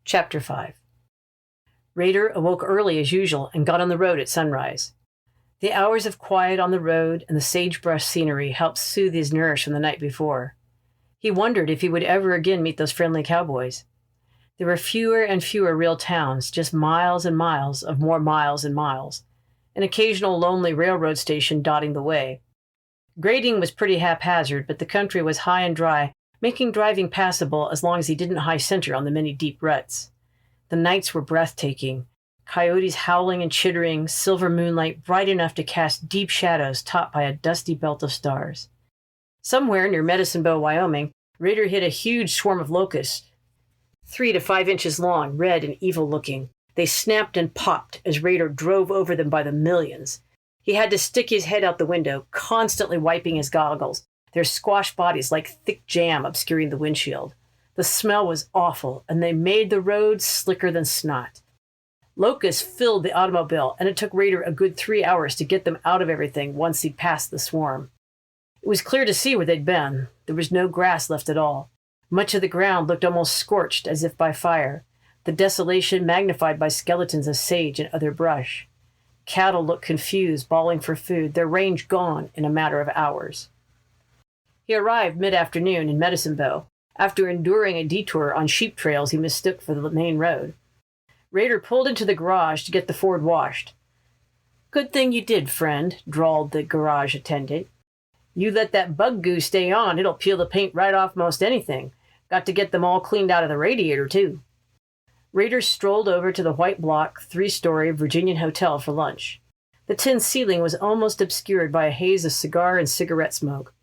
Chapter 5. Raider awoke early as usual and got on the road at sunrise. The hours of quiet on the road and the sagebrush scenery helped soothe his nerves from the night before. He wondered if he would ever again meet those friendly cowboys. There were fewer and fewer real towns, just miles and miles of more miles and miles, an occasional lonely railroad station dotting the way. Grading was pretty haphazard, but the country was high and dry, making driving passable as long as he didn't high center on the many deep ruts. The nights were breathtaking, coyotes howling and chittering, silver moonlight bright enough to cast deep shadows topped by a dusty belt of stars. Somewhere near Medicine Bow, Wyoming, Raider hit a huge swarm of locusts, 3 to 5 inches long, red and evil-looking. They snapped and popped as Raider drove over them by the millions. He had to stick his head out the window, constantly wiping his goggles, their squashed bodies like thick jam obscuring the windshield. The smell was awful, and they made the road slicker than snot. Locusts filled the automobile, and it took Raider a good 3 hours to get them out of everything once he passed the swarm. It was clear to see where they'd been. There was no grass left at all. Much of the ground looked almost scorched, as if by fire, the desolation magnified by skeletons of sage and other brush. Cattle looked confused, bawling for food, their range gone in a matter of hours. He arrived mid-afternoon in Medicine Bow, after enduring a detour on sheep trails he mistook for the main road. Raider pulled into the garage to get the Ford washed. "Good thing you did, friend," drawled the garage attendant. "You let that bug goo stay on, it'll peel the paint right off most anything. Got to get them all cleaned out of the radiator, too." Raider strolled over to the white block, 3-story Virginian hotel for lunch. The tin ceiling was almost obscured by a haze of cigar and cigarette smoke.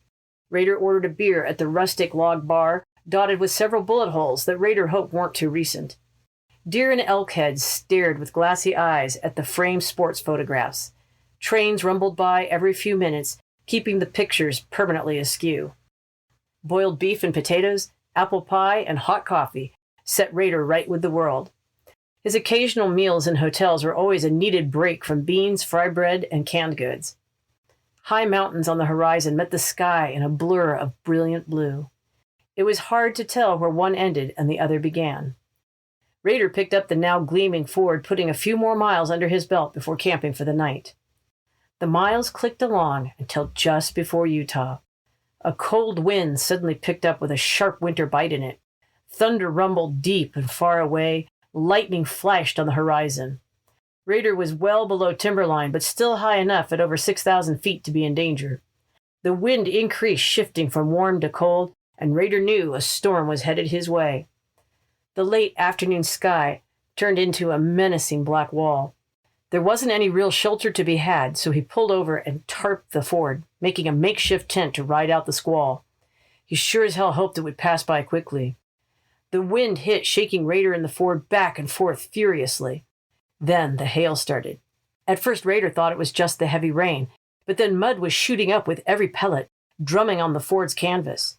Raider ordered a beer at the rustic log bar, dotted with several bullet holes that Raider hoped weren't too recent. Deer and elk heads stared with glassy eyes at the framed sports photographs. Trains rumbled by every few minutes, keeping the pictures permanently askew. Boiled beef and potatoes, apple pie, and hot coffee set Raider right with the world. His occasional meals in hotels were always a needed break from beans, fry bread, and canned goods. High mountains on the horizon met the sky in a blur of brilliant blue. It was hard to tell where one ended and the other began. Raider picked up the now gleaming Ford, putting a few more miles under his belt before camping for the night. The miles clicked along until just before Utah. A cold wind suddenly picked up with a sharp winter bite in it. Thunder rumbled deep and far away. Lightning flashed on the horizon. Raider was well below timberline, but still high enough at over 6,000 feet to be in danger. The wind increased, shifting from warm to cold, and Raider knew a storm was headed his way. The late afternoon sky turned into a menacing black wall. There wasn't any real shelter to be had, so he pulled over and tarped the Ford, making a makeshift tent to ride out the squall. He sure as hell hoped it would pass by quickly. The wind hit, shaking Raider and the Ford back and forth furiously. Then the hail started. At first, Raider thought it was just the heavy rain, but then mud was shooting up with every pellet, drumming on the Ford's canvas.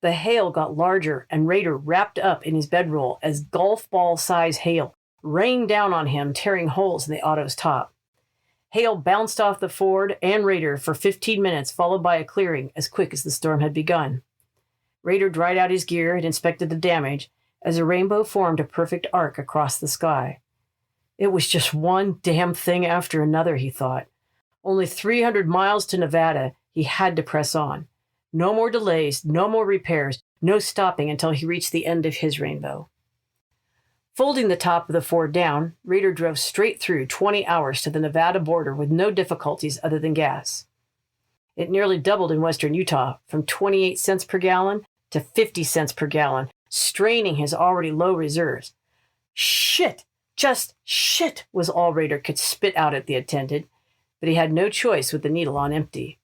The hail got larger, and Raider wrapped up in his bedroll as golf ball-size hail rained down on him, tearing holes in the auto's top. Hail bounced off the Ford and Raider for 15 minutes, followed by a clearing as quick as the storm had begun. Raider dried out his gear and inspected the damage as a rainbow formed a perfect arc across the sky. It was just one damn thing after another, he thought. Only 300 miles to Nevada, he had to press on. No more delays, no more repairs, no stopping until he reached the end of his rainbow. Folding the top of the Ford down, Raider drove straight through 20 hours to the Nevada border with no difficulties other than gas. It nearly doubled in western Utah, from 28 cents per gallon to 50 cents per gallon, straining his already low reserves. Shit! Just shit was all Raider could spit out at the attendant, but he had no choice with the needle on empty.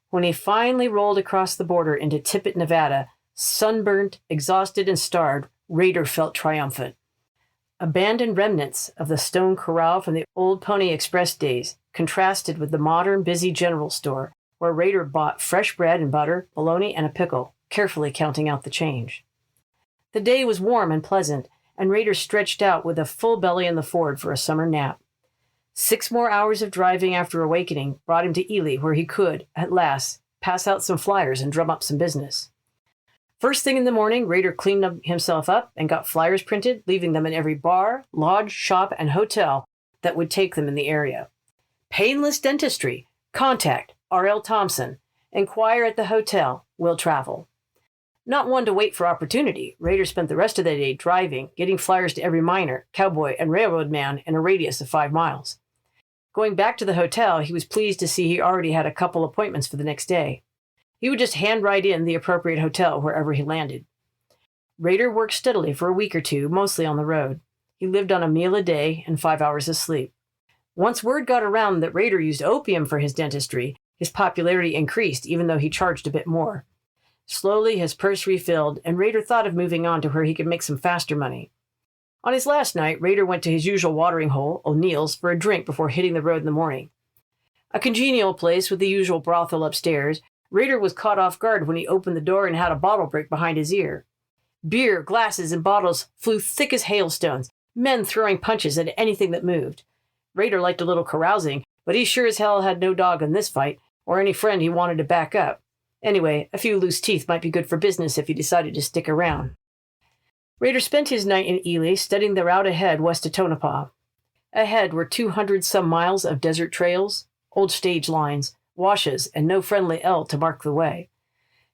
When he finally rolled across the border into Tippett, Nevada, sunburnt, exhausted, and starved, Raider felt triumphant. Abandoned remnants of the stone corral from the old Pony Express days contrasted with the modern, busy general store, where Raider bought fresh bread and butter, bologna, and a pickle, carefully counting out the change. The day was warm and pleasant, and Raider stretched out with a full belly in the Ford for a summer nap. 6 more hours of driving after awakening brought him to Ely, where he could, at last, pass out some flyers and drum up some business. First thing in the morning, Rader cleaned himself up and got flyers printed, leaving them in every bar, lodge, shop, and hotel that would take them in the area. Painless dentistry. Contact R.L. Thompson. Inquire at the hotel. Will travel. Not one to wait for opportunity, Rader spent the rest of the day driving, getting flyers to every miner, cowboy, and railroad man in a radius of 5 miles. Going back to the hotel, he was pleased to see he already had a couple appointments for the next day. He would just handwrite in the appropriate hotel wherever he landed. Rader worked steadily for a week or two, mostly on the road. He lived on a meal a day and 5 hours of sleep. Once word got around that Rader used opium for his dentistry, his popularity increased even though he charged a bit more. Slowly, his purse refilled, and Rader thought of moving on to where he could make some faster money. On his last night, Rader went to his usual watering hole, O'Neill's, for a drink before hitting the road in the morning. A congenial place with the usual brothel upstairs, Rader was caught off guard when he opened the door and had a bottle break behind his ear. Beer, glasses, and bottles flew thick as hailstones, men throwing punches at anything that moved. Rader liked a little carousing, but he sure as hell had no dog in this fight, or any friend he wanted to back up. Anyway, a few loose teeth might be good for business if he decided to stick around. Rader spent his night in Ely studying the route ahead west of Tonopah. Ahead were 200-some miles of desert trails, old stage lines, washes, and no friendly L to mark the way.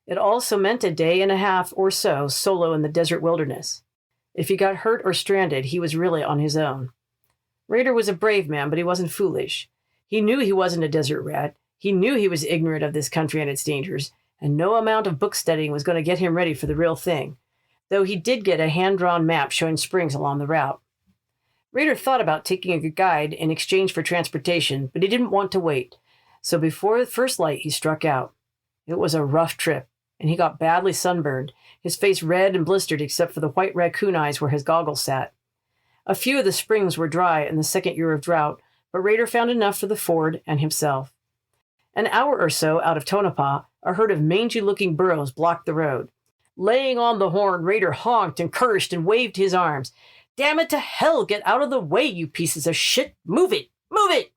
It also meant a day and a half or so solo in the desert wilderness. If he got hurt or stranded, he was really on his own. Rader was a brave man, but he wasn't foolish. He knew he wasn't a desert rat. He knew he was ignorant of this country and its dangers, and no amount of book studying was going to get him ready for the real thing, though he did get a hand-drawn map showing springs along the route. Rader thought about taking a guide in exchange for transportation, but he didn't want to wait, so before the first light he struck out. It was a rough trip, and he got badly sunburned, his face red and blistered except for the white raccoon eyes where his goggles sat. A few of the springs were dry in the second year of drought, but Rader found enough for the Ford and himself. An hour or so out of Tonopah, a herd of mangy-looking burros blocked the road. Laying on the horn, Rader honked and cursed and waved his arms. "Damn it to hell, get out of the way, you pieces of shit! Move it! Move it!"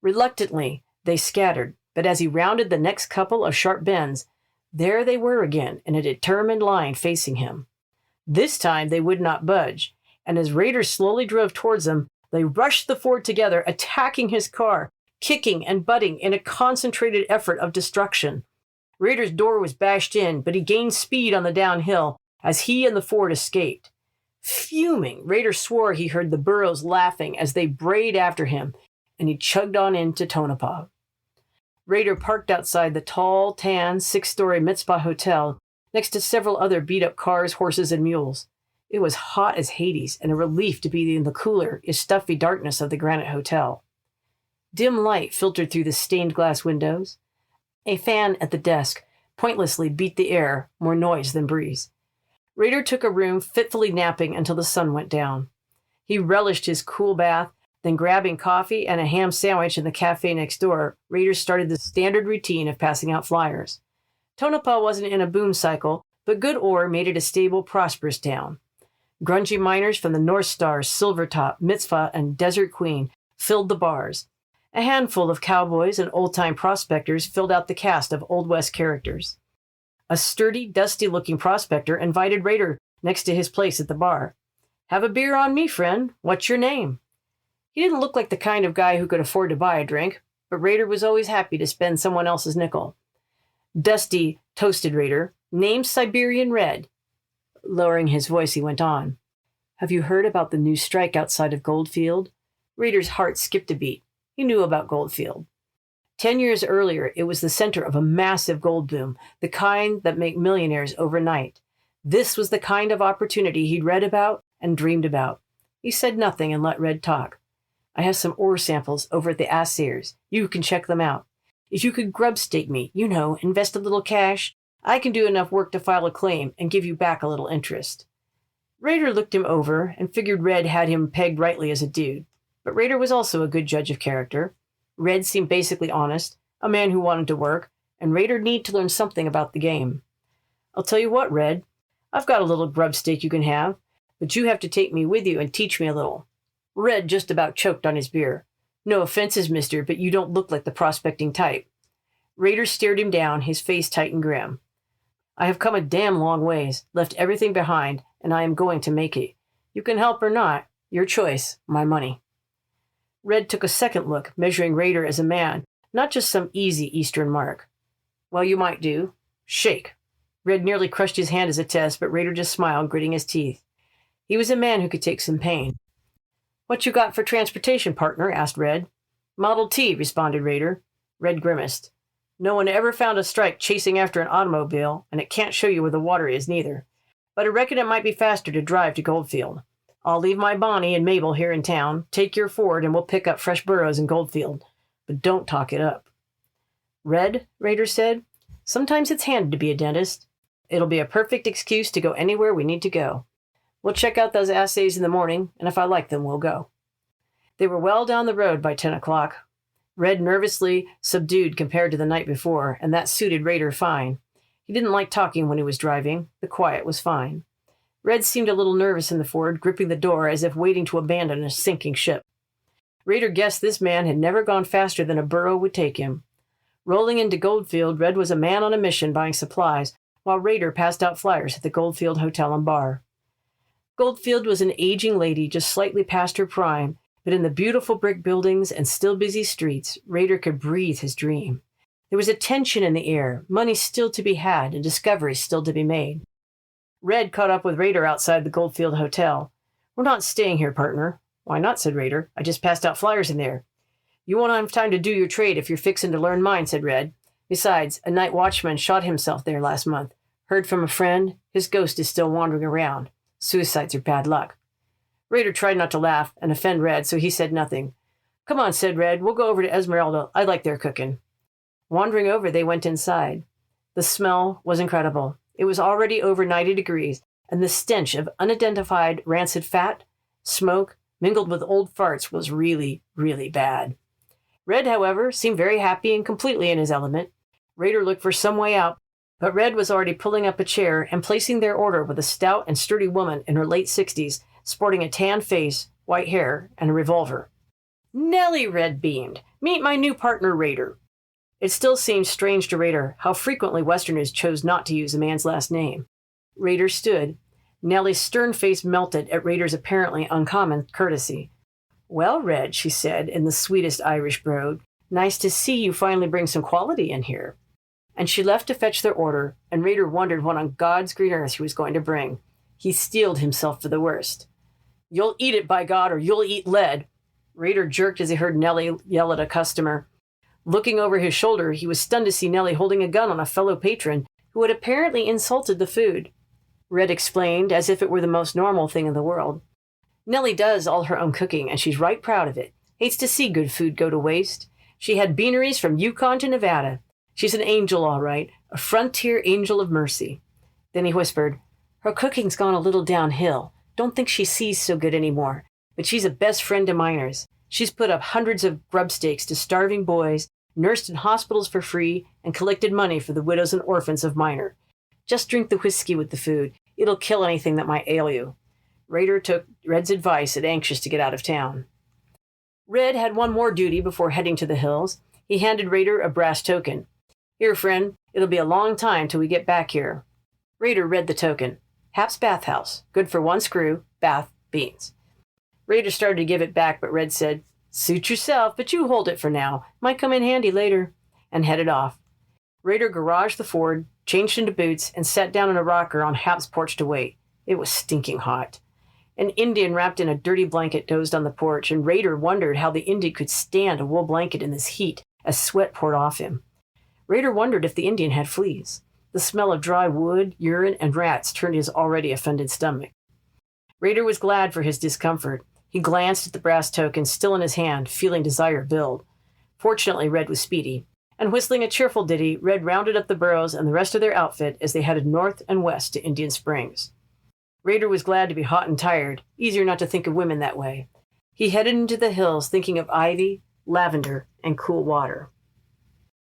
Reluctantly, they scattered, but as he rounded the next couple of sharp bends, there they were again in a determined line facing him. This time they would not budge, and as Rader slowly drove towards them, they rushed the Ford together, attacking his car, kicking and butting in a concentrated effort of destruction. Rader's door was bashed in, but he gained speed on the downhill as he and the Ford escaped. Fuming, Rader swore he heard the burros laughing as they brayed after him, and he chugged on into Tonopah. Rader parked outside the tall, tan, 6-story Mitzpah Hotel next to several other beat-up cars, horses, and mules. It was hot as Hades and a relief to be in the cooler, stuffy darkness of the Granite Hotel. Dim light filtered through the stained glass windows. A fan at the desk pointlessly beat the air, more noise than breeze. Rader took a room, fitfully napping until the sun went down. He relished his cool bath, then grabbing coffee and a ham sandwich in the cafe next door, Rader started the standard routine of passing out flyers. Tonopah wasn't in a boom cycle, but good ore made it a stable, prosperous town. Grungy miners from the North Star, Silvertop, Mitzvah, and Desert Queen filled the bars. A handful of cowboys and old-time prospectors filled out the cast of Old West characters. A sturdy, dusty-looking prospector invited Rader next to his place at the bar. "Have a beer on me, friend. What's your name?" He didn't look like the kind of guy who could afford to buy a drink, but Rader was always happy to spend someone else's nickel. Dusty toasted Rader. "Name's Siberian Red." Lowering his voice, he went on. "Have you heard about the new strike outside of Goldfield?" Rader's heart skipped a beat. He knew about Goldfield. 10 years earlier, it was the center of a massive gold boom, the kind that make millionaires overnight. This was the kind of opportunity he'd read about and dreamed about. He said nothing and let Red talk. "I have some ore samples over at the assayers. You can check them out. If you could grub stake me, invest a little cash, I can do enough work to file a claim and give you back a little interest." Rader looked him over and figured Red had him pegged rightly as a dude. But Rader was also a good judge of character. Red seemed basically honest, a man who wanted to work, and Rader needed to learn something about the game. "I'll tell you what, Red, I've got a little grub stake you can have, but you have to take me with you and teach me a little." Red just about choked on his beer. "No offenses, mister, but you don't look like the prospecting type." Rader stared him down, his face tight and grim. I have come a damn long ways, left everything behind, and I am going to make it. You can help or not. Your choice. My money." Red took a second look, measuring Raider as a man, not just some easy Eastern mark. "Well, you might do. Shake." Red nearly crushed his hand as a test, but Raider just smiled, gritting his teeth. He was a man who could take some pain. "What you got for transportation, partner?" asked Red. "Model T," responded Raider. Red grimaced. "No one ever found a strike chasing after an automobile, and it can't show you where the water is, neither. But I reckon it might be faster to drive to Goldfield. I'll leave my Bonnie and Mabel here in town, take your Ford, and we'll pick up fresh burros in Goldfield. But don't talk it up." "Red," Raider said, "sometimes it's handy to be a dentist. It'll be a perfect excuse to go anywhere we need to go. We'll check out those assays in the morning, and if I like them, we'll go." They were well down the road by 10 o'clock. Red nervously subdued compared to the night before, and that suited Raider fine. He didn't like talking when he was driving. The quiet was fine. Red seemed a little nervous in the Ford, gripping the door as if waiting to abandon a sinking ship. Raider guessed this man had never gone faster than a burro would take him. Rolling into Goldfield, Red was a man on a mission buying supplies, while Raider passed out flyers at the Goldfield Hotel and Bar. Goldfield was an aging lady just slightly past her prime, but in the beautiful brick buildings and still busy streets, Raider could breathe his dream. There was a tension in the air, money still to be had, and discoveries still to be made. Red caught up with Raider outside the Goldfield Hotel. "We're not staying here, partner." "Why not?" said Raider. "I just passed out flyers in there." "You won't have time to do your trade if you're fixing to learn mine," said Red. "Besides, a night watchman shot himself there last month. Heard from a friend, his ghost is still wandering around. Suicides are bad luck." Raider tried not to laugh and offend Red, so he said nothing. "Come on," said Red. "We'll go over to Esmeralda. I like their cooking." Wandering over, they went inside. The smell was incredible. It was already over 90 degrees, and the stench of unidentified rancid fat, smoke, mingled with old farts was really, really bad. Red, however, seemed very happy and completely in his element. Raider looked for some way out, but Red was already pulling up a chair and placing their order with a stout and sturdy woman in her late 60s, sporting a tan face, white hair, and a revolver. "Nellie," Red beamed. "Meet my new partner, Raider." It still seemed strange to Raider how frequently Westerners chose not to use a man's last name. Raider stood. Nellie's stern face melted at Raider's apparently uncommon courtesy. "Well, Red," she said in the sweetest Irish brogue, "nice to see you finally bring some quality in here." And she left to fetch their order, and Raider wondered what on God's green earth he was going to bring. He steeled himself for the worst. "You'll eat it, by God, or you'll eat lead." Raider jerked as he heard Nellie yell at a customer. Looking over his shoulder, he was stunned to see Nellie holding a gun on a fellow patron who had apparently insulted the food. Red explained, as if it were the most normal thing in the world. "Nellie does all her own cooking, and she's right proud of it. Hates to see good food go to waste. She had beaneries from Yukon to Nevada. She's an angel, all right, a frontier angel of mercy." Then he whispered, "Her cooking's gone a little downhill. Don't think she sees so good anymore. But she's a best friend to miners. She's put up hundreds of grub stakes to starving boys, nursed in hospitals for free, and collected money for the widows and orphans of miners. Just drink the whiskey with the food. It'll kill anything that might ail you." Raider took Red's advice and anxious to get out of town. Red had one more duty before heading to the hills. He handed Raider a brass token. "Here, friend, it'll be a long time till we get back here." Raider read the token. "Hap's Bathhouse. Good for one screw. Bath. Beans." Raider started to give it back, but Red said, "Suit yourself, but you hold it for now. Might come in handy later," and headed off. Raider garaged the Ford, changed into boots, and sat down in a rocker on Hap's porch to wait. It was stinking hot. An Indian wrapped in a dirty blanket dozed on the porch, and Raider wondered how the Indian could stand a wool blanket in this heat as sweat poured off him. Raider wondered if the Indian had fleas. The smell of dry wood, urine, and rats turned his already offended stomach. Raider was glad for his discomfort. He glanced at the brass token still in his hand, feeling desire build. Fortunately, Red was speedy, and whistling a cheerful ditty, Red rounded up the burros and the rest of their outfit as they headed north and west to Indian Springs. Raider was glad to be hot and tired, easier not to think of women that way. He headed into the hills thinking of ivy, lavender, and cool water.